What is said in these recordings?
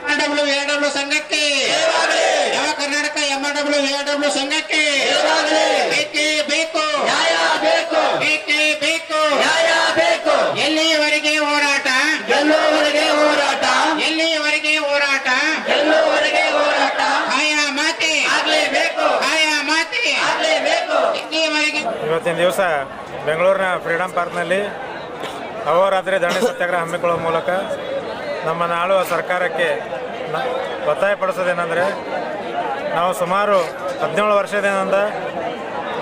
MRW ಸಂಘಕ್ಕೆ ಯಾವ Karnataka MRW ಸಂಘಕ್ಕೆ ಬೇಕೇ ಬೇಕು ನ್ಯಾಯ ಬೇಕು ಬೇಕೇ ಬೇಕು ನ್ಯಾಯ ಬೇಕು ಎಲ್ಲಿಯವರೆಗೆ ಹೋರಾಟ ಗೆಲ್ಲುವವರೆಗೆ ಹೋರಾಟ ಎಲ್ಲಿಯವರೆಗೆ ಹೋರಾಟ ಗೆಲ್ಲುವವರೆಗೆ ಹೋರಾಟ ಆಯಾ ಮಾತೆ ಆಗಲೇಬೇಕು ಆಯಾ ಮಾತೆ ಆಗಲೇಬೇಕು ಎಲ್ಲಿಯವರೆಗೆ ಇವತ್ತಿನ ದಿವಸ ಬೆಂಗಳೂರಿನ ಫ್ರೀಡಂ ಪಾರ್ಕ್ನಲ್ಲಿ ಅಹೋರಾತ್ರಿ ಧರಣಿ ಸತ್ಯಾಗ್ರಹ ಹಮ್ಮಿಕೊಳ್ಳುವ ಮೂಲಕ ನಮ್ಮನ್ನು ಆಳುವ ಸರ್ಕಾರಕ್ಕೆ ಒತ್ತಾಯಪಡಿಸೋದೇನೆಂದರೆ ನಾವು ಸುಮಾರು 17 ವರ್ಷದಿಂದ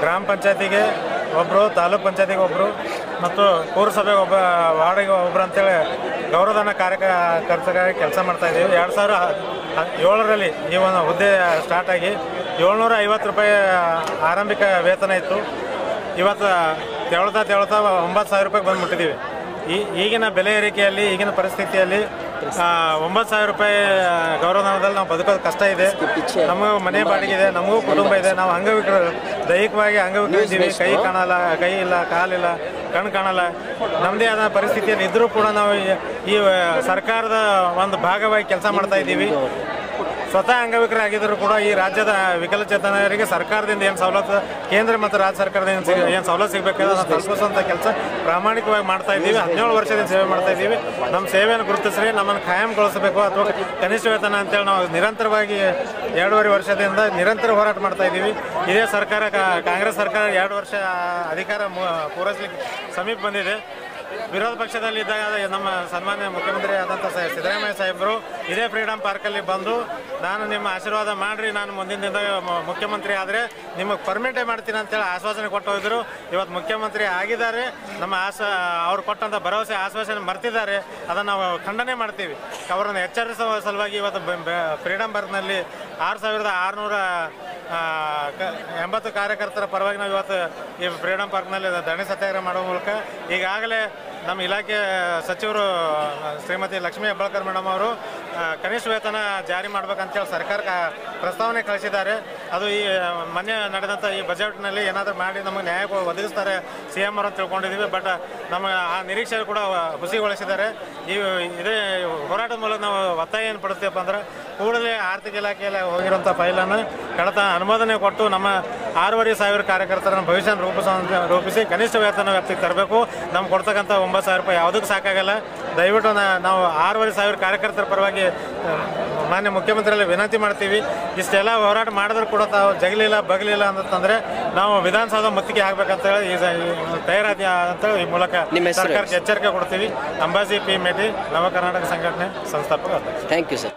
ಗ್ರಾಮ ಪಂಚಾಯತಿಗೆ ಒಬ್ಬರು, ತಾಲೂಕು ಪಂಚಾಯತಿಗೆ ಒಬ್ಬರು ಮತ್ತು ಪೌರಸಭೆಗೆ ಒಬ್ಬ, ವಾರ್ಡಿಗೆ ಒಬ್ಬರು ಅಂತೇಳಿ ಗೌರವಧನ ಕಾರ್ಯಕರ್ತರಾಗಿ ಕೆಲಸ ಮಾಡ್ತಾಯಿದ್ದೀವಿ. 2007ರಲ್ಲಿ ಈ ಒಂದು ಹುದ್ದೆ ಸ್ಟಾರ್ಟ್ ಆಗಿ 750 ರೂಪಾಯಿ ಆರಂಭಿಕ ವೇತನ ಇತ್ತು. ಇವತ್ತು ತೆವಳ್ತಾ 9,000 ರೂಪಾಯಿಗೆ ಬಂದುಬಿಟ್ಟಿದ್ದೀವಿ. ಈಗಿನ ಬೆಲೆ ಏರಿಕೆಯಲ್ಲಿ, ಈಗಿನ ಪರಿಸ್ಥಿತಿಯಲ್ಲಿ 9,000 ರೂಪಾಯಿ ಗೌರವಧನದಲ್ಲಿ ನಾವು ಬದುಕೋದು ಕಷ್ಟ ಇದೆ. ನಮಗೂ ಮನೆ ಬಾಡಿಗೆ ಇದೆ, ನಮಗೂ ಕುಟುಂಬ ಇದೆ. ನಾವು ಅಂಗವಿಕಲರು, ದೈಹಿಕವಾಗಿ ಅಂಗವಿಕಲಿದ್ದೀವಿ. ಕೈ ಕಾಣಲ್ಲ, ಕೈ ಇಲ್ಲ, ಕಾಲಿಲ್ಲ, ಕಣ್ಣು ಕಾಣಲ್ಲ. ನಮ್ಮದೇ ಆದ ಪರಿಸ್ಥಿತಿಯಲ್ಲಿ ಇದ್ದರೂ ಕೂಡ ನಾವು ಈ ಸರ್ಕಾರದ ಒಂದು ಭಾಗವಾಗಿ ಕೆಲಸ ಮಾಡ್ತಾ ಇದ್ದೀವಿ. ಸ್ವತಃ ಅಂಗವಿಕಲರಾಗಿದ್ದರೂ ಕೂಡ ಈ ರಾಜ್ಯದ ವಿಕಲಚೇತನರಿಗೆ ಸರ್ಕಾರದಿಂದ ಏನು ಸವಲತ್ತು, ಕೇಂದ್ರ ಮತ್ತು ರಾಜ್ಯ ಸರ್ಕಾರದಿಂದ ಏನು ಸವಲತ್ತು ಸಿಗಬೇಕಾದ್ರೆ ಅದನ್ನು ತಲುಪಿಸುವಂಥ ಕೆಲಸ ಪ್ರಾಮಾಣಿಕವಾಗಿ ಮಾಡ್ತಾ ಇದ್ದೀವಿ. 17 ವರ್ಷದಿಂದ ಸೇವೆ ಮಾಡ್ತಾ ಇದ್ದೀವಿ. ನಮ್ಮ ಸೇವೆಯನ್ನು ಗುರುತಿಸ್ರಿ, ನಮ್ಮನ್ನು ಖಾಯಂಗೊಳಿಸಬೇಕು ಅಥವಾ ಕನಿಷ್ಠ ವೇತನ ಅಂತೇಳಿ ನಾವು ನಿರಂತರವಾಗಿ 2.5 ವರ್ಷದಿಂದ ನಿರಂತರ ಹೋರಾಟ ಮಾಡ್ತಾ ಇದ್ದೀವಿ. ಇದೇ ಸರ್ಕಾರ, ಕಾಂಗ್ರೆಸ್ ಸರ್ಕಾರ 2 ವರ್ಷ ಅಧಿಕಾರ ಪೂರೈಸಲಿಕ್ಕೆ ಸಮೀಪ ಬಂದಿದೆ. ವಿರೋಧ ಪಕ್ಷದಲ್ಲಿದ್ದಾಗ ನಮ್ಮ ಸನ್ಮಾನ್ಯ ಮುಖ್ಯಮಂತ್ರಿ ಆದಂಥ ಸಿದ್ದರಾಮಯ್ಯ ಸಾಹೇಬರು ಇದೇ ಫ್ರೀಡಂ ಪಾರ್ಕಲ್ಲಿ ಬಂದು, ನಾನು ನಿಮ್ಮ ಆಶೀರ್ವಾದ ಮಾಡಿರಿ, ನಾನು ಮುಂದಿನ ದಿನದಾಗ ಮುಖ್ಯಮಂತ್ರಿ ಆದರೆ ನಿಮಗೆ ಪರ್ಮಿಟೇ ಮಾಡ್ತೀನಿ ಅಂತೇಳಿ ಆಶ್ವಾಸನೆ ಕೊಟ್ಟು ಹೋಗಿದ್ರು. ಇವತ್ತು ಮುಖ್ಯಮಂತ್ರಿ ಆಗಿದ್ದಾರೆ. ನಮ್ಮ ಅವ್ರು ಕೊಟ್ಟಂಥ ಭರವಸೆ, ಆಶ್ವಾಸನೆ ಮರ್ತಿದ್ದಾರೆ. ಅದನ್ನು ನಾವು ಖಂಡನೆ ಮಾಡ್ತೀವಿ. ಅವರನ್ನು ಎಚ್ಚರಿಸುವ ಸಲುವಾಗಿ ಇವತ್ತು ಫ್ರೀಡಂ ಪಾರ್ಕ್ನಲ್ಲಿ 6,680 ಕಾರ್ಯಕರ್ತರ ಪರವಾಗಿ ನಾವು ಇವತ್ತು ಈ ಫ್ರೀಡಂ ಪಾರ್ಕ್ನಲ್ಲಿ ಧರಣಿ ಸತ್ಯಾಗ್ರಹ ಮಾಡುವ ಮೂಲಕ ಈಗಾಗಲೇ ನಮ್ಮ ಇಲಾಖೆ ಸಚಿವರು ಶ್ರೀಮತಿ ಲಕ್ಷ್ಮೀ ಹೆಬ್ಬಾಳ್ಕರ್ ಮೇಡಮ್ ಅವರು ಕನಿಷ್ಠ ವೇತನ ಜಾರಿ ಮಾಡ್ಬೇಕಂತೇಳಿ ಸರ್ಕಾರಕ್ಕೆ ಪ್ರಸ್ತಾವನೆ ಕಳಿಸಿದ್ದಾರೆ. ಅದು ಈ ಮೊನ್ನೆ ನಡೆದಂಥ ಈ ಬಜೆಟ್ನಲ್ಲಿ ಏನಾದರೂ ಮಾಡಿ ನಮಗೆ ನ್ಯಾಯ ಒದಗಿಸ್ತಾರೆ CM ಅವರು ಅಂತ ತಿಳ್ಕೊಂಡಿದ್ದೀವಿ. ಬಟ್ ನಮಗೆ ಆ ನಿರೀಕ್ಷೆ ಕೂಡ ಹುಸಿಗೊಳಿಸಿದ್ದಾರೆ. ಇದೇ ಹೋರಾಟದ ಮೂಲಕ ನಾವು ಒತ್ತಾಯ ಏನು ಪಡ್ತೀವಪ್ಪ ಅಂದ್ರೆ, ಕೂಡಲೇ ಆರ್ಥಿಕ ಇಲಾಖೆಯಲ್ಲಿ ಹೋಗಿರುವಂಥ ಫೈಲನ್ನು ಕಡತ ಅನುಮೋದನೆ ಕೊಟ್ಟು ನಮ್ಮ 6,500 ಕಾರ್ಯಕರ್ತರನ್ನು ಭವಿಷ್ಯ ರೂಪಿಸಿ ಕನಿಷ್ಠ ವೇತನ ವ್ಯಾಪ್ತಿಗೆ ತರಬೇಕು. ನಮ್ಗೆ ಕೊಡ್ತಕ್ಕಂಥ 9,000 ರೂಪಾಯಿ ಯಾವುದಕ್ಕೂ ಸಾಕಾಗಲ್ಲ. ದಯವಿಟ್ಟು ನಾವು 6,500 ಕಾರ್ಯಕರ್ತರ ಪರವಾಗಿ ಮಾನ್ಯ ಮುಖ್ಯಮಂತ್ರಿಯಲ್ಲಿ ವಿನಂತಿ ಮಾಡ್ತೀವಿ. ಇಷ್ಟೆಲ್ಲ ಹೋರಾಟ ಮಾಡಿದ್ರು ಕೂಡ ತಾವು ಜಗಲಿಲ್ಲ ಬಗಲಿಲ್ಲ ಅಂತಂದರೆ ನಾವು ವಿಧಾನಸೌಧ ಮುತ್ತಿಗೆ ಆಗಬೇಕಂತೇಳಿ ತಯಾರಾದ ಅಂತೇಳಿ ಈ ಮೂಲಕ ಸರ್ಕಾರಕ್ಕೆ ಎಚ್ಚರಿಕೆ ಕೊಡ್ತೀವಿ. ಅಂಬಾಜಿ P. ಮೇಟಿ, ನವ ಕರ್ನಾಟಕ ಸಂಘಟನೆ ಸಂಸ್ಥಾಪಕ. Thank you sir.